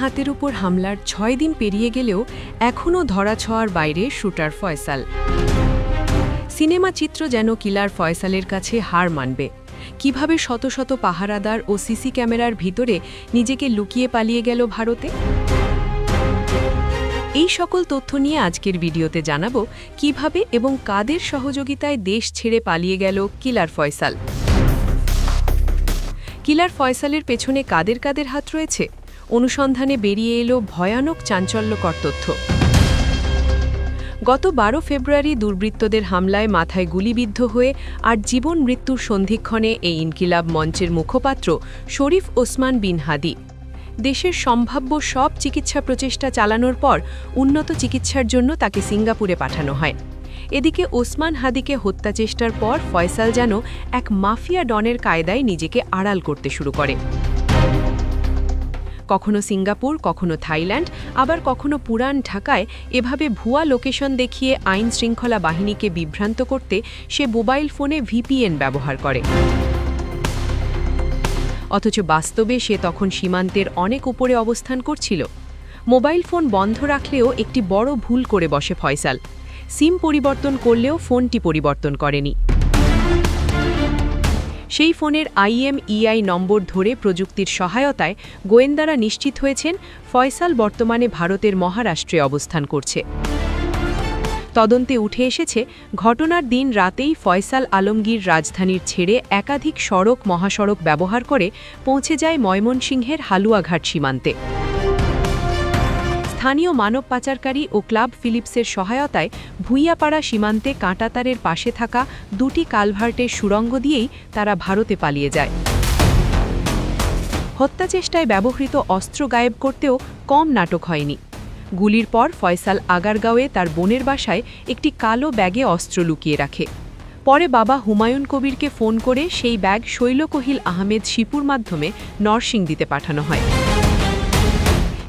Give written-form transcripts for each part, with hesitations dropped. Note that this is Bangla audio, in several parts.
হাতের উপর হামলার ৬ দিন পেরিয়ে গেলেও এখনও ধরাছোঁয়ার বাইরে শুটার ফয়সাল। সিনেমা চিত্র যেন কিলার ফয়সালের কাছে হার মানবে। কিভাবে শত শত পাহারাদার ও সিসি ক্যামেরার ভিতরে নিজেকে লুকিয়ে পালিয়ে গেল ভারতে? এই সকল তথ্য নিয়ে আজকের ভিডিওতে জানাবো কিভাবে এবং কাদের সহযোগিতায় দেশ ছেড়ে পালিয়ে গেল কিলার ফয়সাল। কিলার ফয়সালের পেছনে কাদের কাদের হাত রয়েছে? অনুসন্ধানে বেরিয়ে এলো ভয়ানক চাঞ্চল্যকর তথ্য। গত ১২ ফেব্রুয়ারি দুর্বৃত্তদের হামলায় মাথায় গুলিবিদ্ধ হয়ে আর জীবন মৃত্যুর সন্ধিক্ষণে এই ইনকিলাব মঞ্চের মুখপাত্র শরীফ ওসমান বিন হাদি দেশের সম্ভাব্য সব চিকিৎসা প্রচেষ্টা চালানোর পর উন্নত চিকিৎসার জন্য তাকে সিঙ্গাপুরে পাঠানো হয়। এদিকে ওসমান হাদিকে হত্যাচেষ্টার পর ফয়সাল যেন এক মাফিয়া ডনের কায়দায় নিজেকে আড়াল করতে শুরু করে। কখনো সিঙ্গাপুর, কখনো থাইল্যান্ড, আবার কখনো পুরান ঢাকায় এভাবে ভুয়া লোকেশন দেখিয়ে আইন শৃঙ্খলা বাহিনীকে বিভ্রান্ত করতে সে মোবাইল ফোনে ভিপিএন ব্যবহার করে। অথচ বাস্তবে সে তখন সীমান্তের অনেক উপরে অবস্থান করছিল। মোবাইল ফোন বন্ধ রাখলেও একটি বড় ভুল করে বসে ফয়সাল। সিম পরিবর্তন করলেও ফোনটি পরিবর্তন করেনি। সেই ফোনের IMEI নম্বর ধরে প্রযুক্তির সহায়তায় গোয়েন্দারা নিশ্চিত হয়েছেন ফয়সাল বর্তমানে ভারতের মহারাষ্ট্রে অবস্থান করছে। তদন্তে উঠে এসেছে ঘটনার দিন রাতেই ফয়সাল আলমগীর রাজধানীর ছেড়ে একাধিক সড়ক মহাসড়ক ব্যবহার করে পৌঁছে যায় ময়মনসিংহের হালুয়াঘাট সীমান্তে। স্থানীয় মানব পাচারকারী ও ক্লাব ফিলিপসের সহায়তায় ভুইয়াপাড়া সীমান্তে কাঁটাতারের পাশে থাকা দুটি কালভার্টের সুড়ঙ্গ দিয়েই তারা ভারতে পালিয়ে যায়। হত্যাচেষ্টায় ব্যবহৃত অস্ত্র গায়েব করতেও কম নাটক হয়নি। গুলির পর ফয়সাল আগারগাঁওয়ে তার বোনের বাসায় একটি কালো ব্যাগে অস্ত্র লুকিয়ে রাখে। পরে বাবা হুমায়ুন কবিরকে ফোন করে সেই ব্যাগ শৈলকহিল আহমেদ শিপুর মাধ্যমে নরসিংদীতে পাঠানো হয়।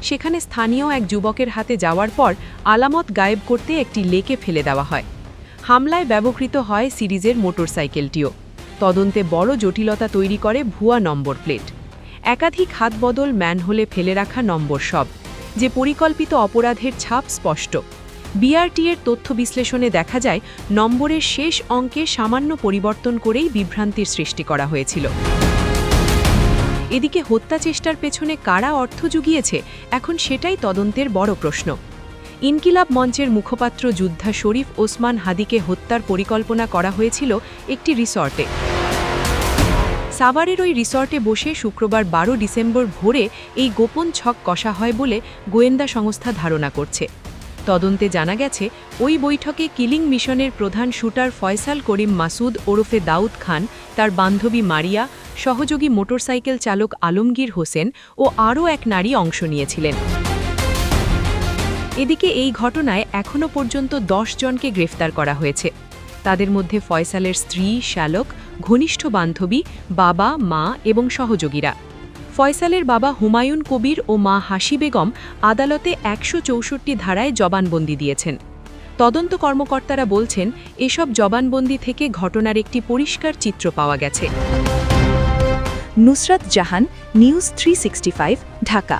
সেখানে স্থানীয় এক যুবকের হাতে যাওয়ার পর আলামত গায়েব করতে একটি লেকে ফেলে দেওয়া হয়। হামলায় ব্যবহৃত হয় সিরিজের মোটরসাইকেলটিও। তদন্তে বড় জটিলতা তৈরি করে ভুয়া নম্বর প্লেট, একাধিক হাতবদল ম্যানহোলে ফেলে রাখা নম্বর, সব যে পরিকল্পিত অপরাধের ছাপ স্পষ্ট। BRT এর তথ্য বিশ্লেষণে দেখা যায় নম্বরের শেষ অঙ্কে সামান্য পরিবর্তন করেই বিভ্রান্তির সৃষ্টি করা হয়েছিল। এদিকে হত্যাচেষ্টার পেছনে কারা অর্থ জুগিয়েছে এখন সেটাই তদন্তের বড় প্রশ্ন। ইনকিলাব মঞ্চের মুখপাত্র যোদ্ধা শরীফ ওসমান হাদিকে হত্যার পরিকল্পনা করা হয়েছিল একটি রিসর্টে। সাভারের ওই রিসর্টে বসে শুক্রবার ১২ ডিসেম্বর ভোরে এই গোপন ছক কষা হয় বলে গোয়েন্দা সংস্থা ধারণা করছে। তদন্তে জানা গেছে ওই বৈঠকে কিলিং মিশনের প্রধান শুটার ফয়সাল করিম মাসুদ ওরফে দাউদ খান, তার বান্ধবী মারিয়া, সহযোগী মোটরসাইকেল চালক আলমগীর হোসেন ও আরও এক নারী অংশ নিয়েছিলেন। এদিকে এই ঘটনায় এখনও পর্যন্ত ১০ জনকে গ্রেফতার করা হয়েছে। তাদের মধ্যে ফয়সালের স্ত্রী, শ্যালক, ঘনিষ্ঠ বান্ধবী, বাবা, মা এবং সহযোগীরা। ফয়সালের বাবা হুমায়ুন কবির ও মা হাসি বেগম আদালতে ১৬৪ ধারায় জবানবন্দি দিয়েছেন। তদন্ত কর্মকর্তারা বলছেন এসব জবানবন্দি থেকে ঘটনার একটি পরিষ্কার চিত্র পাওয়া গেছে। নুসরাত জাহান, নিউজ 365, ঢাকা।